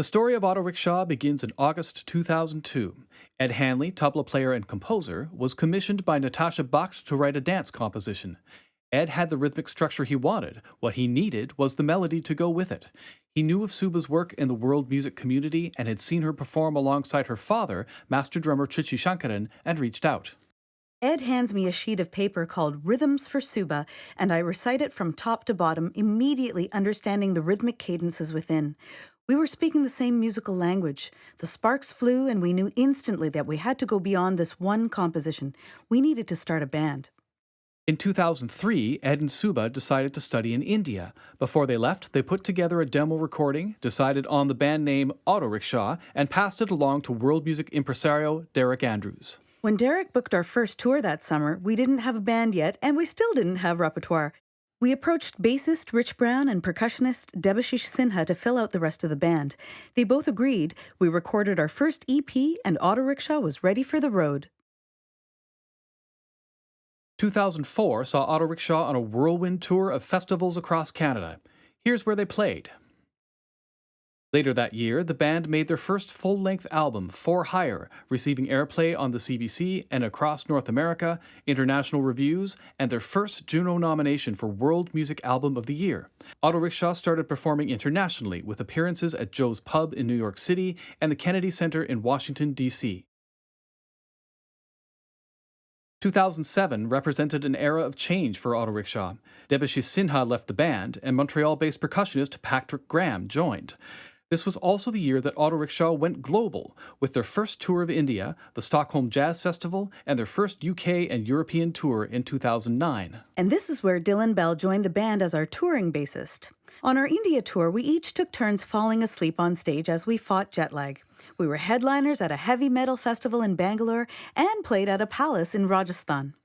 The story of Autorickshaw begins in August 2002. Ed Hanley, tabla player and composer, was commissioned by Natasha Bakht to write a dance composition. Ed had the rhythmic structure he wanted. What he needed was the melody to go with it. He knew of Suba's work in the world music community and had seen her perform alongside her father, master drummer Trichy Shankaran, and reached out. Ed hands me a sheet of paper called Rhythms for Suba, and I recite it from top to bottom, immediately understanding the rhythmic cadences within. We were speaking the same musical language. The sparks flew, and we knew instantly that we had to go beyond this one composition. We needed to start a band. In 2003, Ed and Suba decided to study in India. Before they left, they put together a demo recording, decided on the band name Autorickshaw, and passed it along to world music impresario Derek Andrews. When Derek booked our first tour that summer, we didn't have a band yet, and we still didn't have repertoire. We approached bassist Rich Brown and percussionist Debashish Sinha to fill out the rest of the band. They both agreed. We recorded our first EP, and Autorickshaw was ready for the road. 2004 saw Autorickshaw on a whirlwind tour of festivals across Canada. Here's where they played. Later that year, the band made their first full-length album, For Hire, receiving airplay on the CBC and across North America, international reviews, and their first Juno nomination for World Music Album of the Year. Autorickshaw started performing internationally with appearances at Joe's Pub in New York City and the Kennedy Center in Washington, D.C. 2007 represented an era of change for Autorickshaw. Debashish Sinha left the band, and Montreal-based percussionist Patrick Graham joined. This was also the year that Autorickshaw went global, with their first tour of India, the Stockholm Jazz Festival, and their first UK and European tour in 2009. And this is where Dylan Bell joined the band as our touring bassist. On our India tour, we each took turns falling asleep on stage as we fought jet lag. We were headliners at a heavy metal festival in Bangalore and played at a palace in Rajasthan.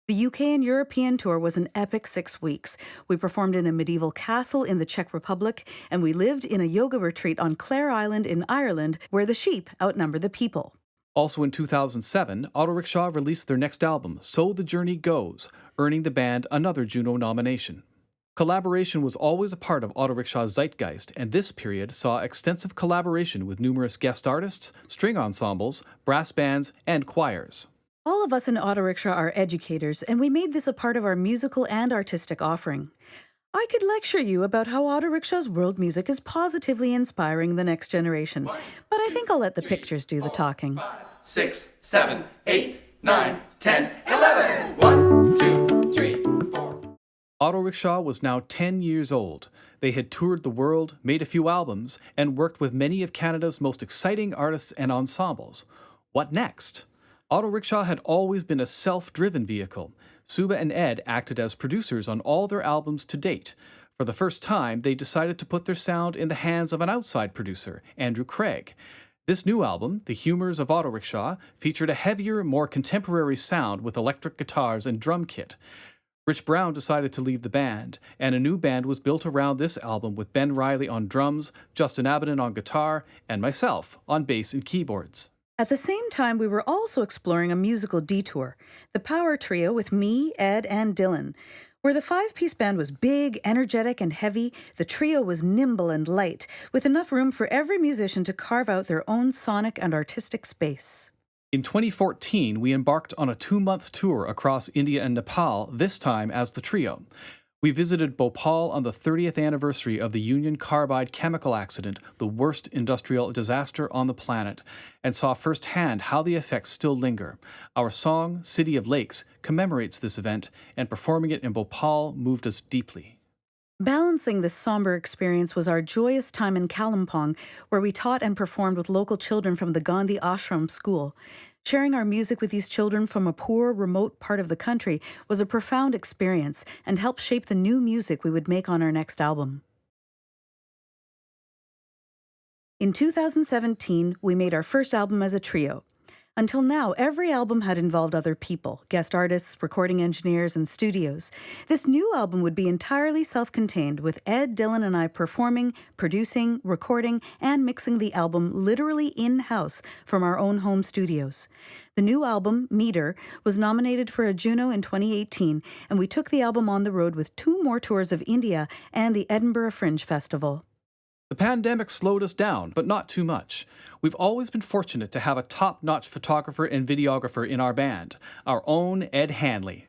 The UK and European tour was an epic 6 weeks. We performed in a medieval castle in the Czech Republic, and we lived in a yoga retreat on Clare Island in Ireland, where the sheep outnumber the people. Also in 2007, Autorickshaw released their next album, So the Journey Goes, earning the band another Juno nomination. Collaboration was always a part of Autorikshaw's zeitgeist, and this period saw extensive collaboration with numerous guest artists, string ensembles, brass bands, and choirs. All of us in Autorickshaw are educators, and we made this a part of our musical and artistic offering. I could lecture you about how Autorickshaw's world music is positively inspiring the next generation, but I think I'll let the pictures do the talking. 5, 6, 7, 8, 9, 10, 11. 1, 2, 3, 4. Autorickshaw was now 10 years old. They had toured the world, made a few albums, and worked with many of Canada's most exciting artists and ensembles. What next? Autorickshaw had always been a self-driven vehicle. Suba and Ed acted as producers on all their albums to date. For the first time, they decided to put their sound in the hands of an outside producer, Andrew Craig. This new album, The Humours of Autorickshaw, featured a heavier, more contemporary sound with electric guitars and drum kit. Rich Brown decided to leave the band, and a new band was built around this album with Ben Riley on drums, Justin Abbott on guitar, and myself on bass and keyboards. At the same time, we were also exploring a musical detour, the power trio with me, Ed, and Dylan. Where the 5-piece band was big, energetic, and heavy, the trio was nimble and light, with enough room for every musician to carve out their own sonic and artistic space. In 2014, we embarked on a 2-month tour across India and Nepal, this time as the trio. We visited Bhopal on the 30th anniversary of the Union Carbide chemical accident, the worst industrial disaster on the planet, and saw firsthand how the effects still linger. Our song, City of Lakes, commemorates this event, and performing it in Bhopal moved us deeply. Balancing this somber experience was our joyous time in Kalimpong, where we taught and performed with local children from the Gandhi Ashram School. Sharing our music with these children from a poor, remote part of the country was a profound experience and helped shape the new music we would make on our next album. In 2017, we made our first album as a trio. Until now, every album had involved other people, guest artists, recording engineers, and studios. This new album would be entirely self-contained, with Ed, Dylan, and I performing, producing, recording, and mixing the album literally in-house from our own home studios. The new album, Meter, was nominated for a Juno in 2018, and we took the album on the road with 2 more tours of India and the Edinburgh Fringe Festival. The pandemic slowed us down, but not too much. We've always been fortunate to have a top-notch photographer and videographer in our band, our own Ed Hanley.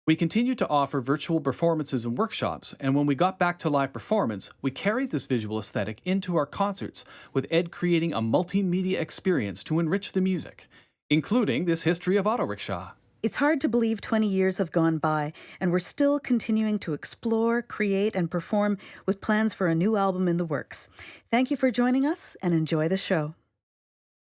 We continued to offer virtual performances and workshops, and when we got back to live performance, we carried this visual aesthetic into our concerts, with Ed creating a multimedia experience to enrich the music, including this history of Autorickshaw. It's hard to believe 20 years have gone by, and we're still continuing to explore, create, and perform with plans for a new album in the works. Thank you for joining us, and enjoy the show.